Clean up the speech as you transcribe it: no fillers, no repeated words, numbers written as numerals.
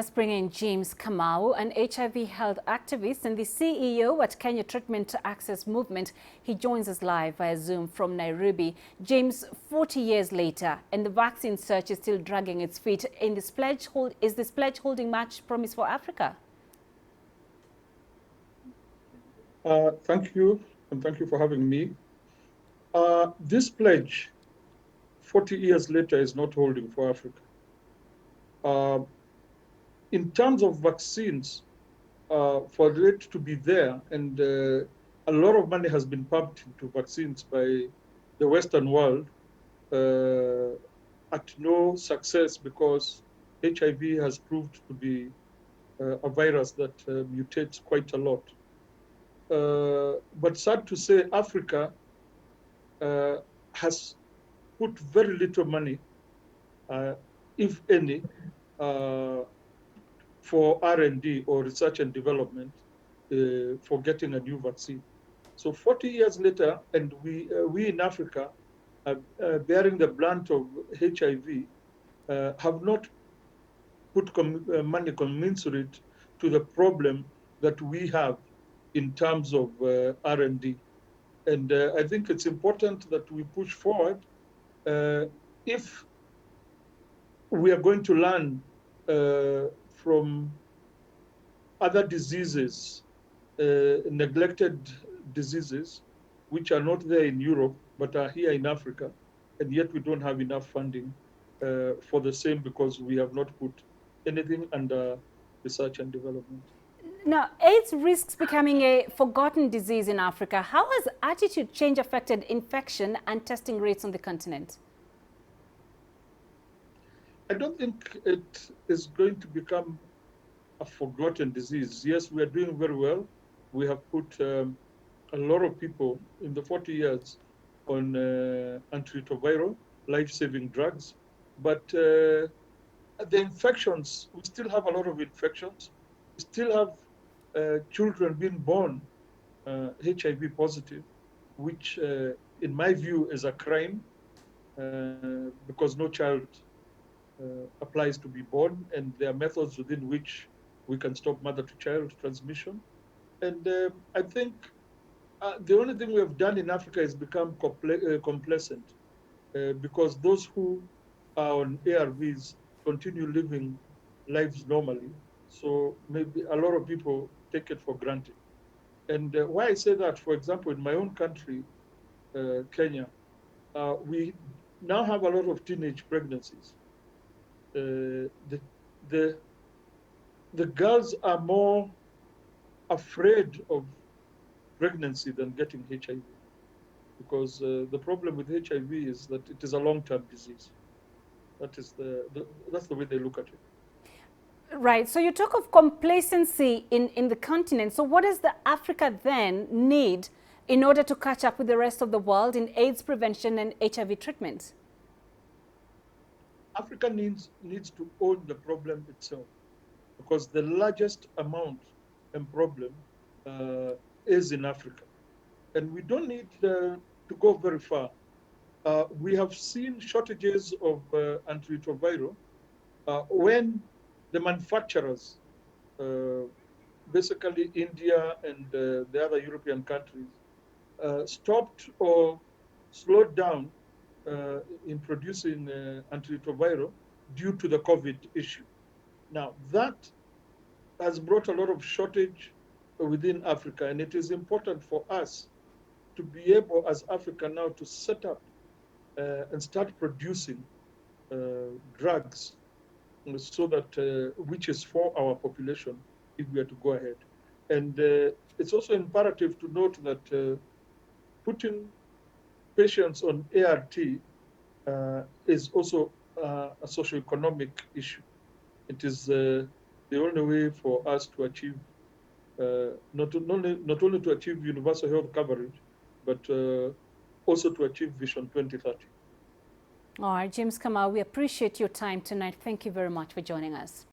let's bring in James Kamau, an HIV health activist and the CEO at Kenya Treatment to Access Movement. He joins us live via Zoom from Nairobi. James, 40 years later, and the vaccine search is still dragging its feet. Is this pledge holding much promise for Africa? Thank you, and thank you for having me. This pledge, 40 years later, is not holding for Africa. In terms of vaccines, for it to be there, and a lot of money has been pumped into vaccines by the Western world at no success, because HIV has proved to be a virus that mutates quite a lot. But sad to say, Africa has put very little money, if any, for R&D or research and development for getting a new vaccine. So 40 years later, and we in Africa, bearing the brunt of HIV, have not put money commensurate to the problem that we have in terms of R&D. And I think it's important that we push forward. If we are going to learn from other diseases, neglected diseases, which are not there in Europe, but are here in Africa, and yet we don't have enough funding for the same, because we have not put anything under research and development. Now, AIDS risks becoming a forgotten disease in Africa. How has attitude change affected infection and testing rates on the continent? I don't think it is going to become a forgotten disease. Yes, we are doing very well. We have put a lot of people in the 40 years on antiretroviral, life-saving drugs. But the infections, we still have a lot of infections. We still have children being born HIV positive, which in my view is a crime, because no child applies to be born, and there are methods within which we can stop mother-to-child transmission. And I think the only thing we have done in Africa is become complacent, because those who are on ARVs continue living lives normally. So maybe a lot of people take it for granted. And why I say that, for example, in my own country, Kenya, we now have a lot of teenage pregnancies. The girls are more afraid of pregnancy than getting HIV, because the problem with HIV is that it is a long-term disease. That's the way they look at it. Right. So you talk of complacency in the continent. So what does the Africa then need in order to catch up with the rest of the world in AIDS prevention and HIV treatment? Africa needs to own the problem itself, because the largest amount and problem is in Africa. And we don't need to go very far. We have seen shortages of antiretroviral when the manufacturers, basically India and the other European countries, stopped or slowed down in producing antiretroviral due to the COVID issue. Now, that has brought a lot of shortage within Africa, and it is important for us to be able, as Africa now, to set up and start producing drugs, so that which is for our population, if we are to go ahead. And it's also imperative to note that putting patients on ART is also a socioeconomic issue. It is the only way for us to achieve not only to achieve universal health coverage, but also to achieve Vision 2030. All right, James Kamau, we appreciate your time tonight. Thank you very much for joining us.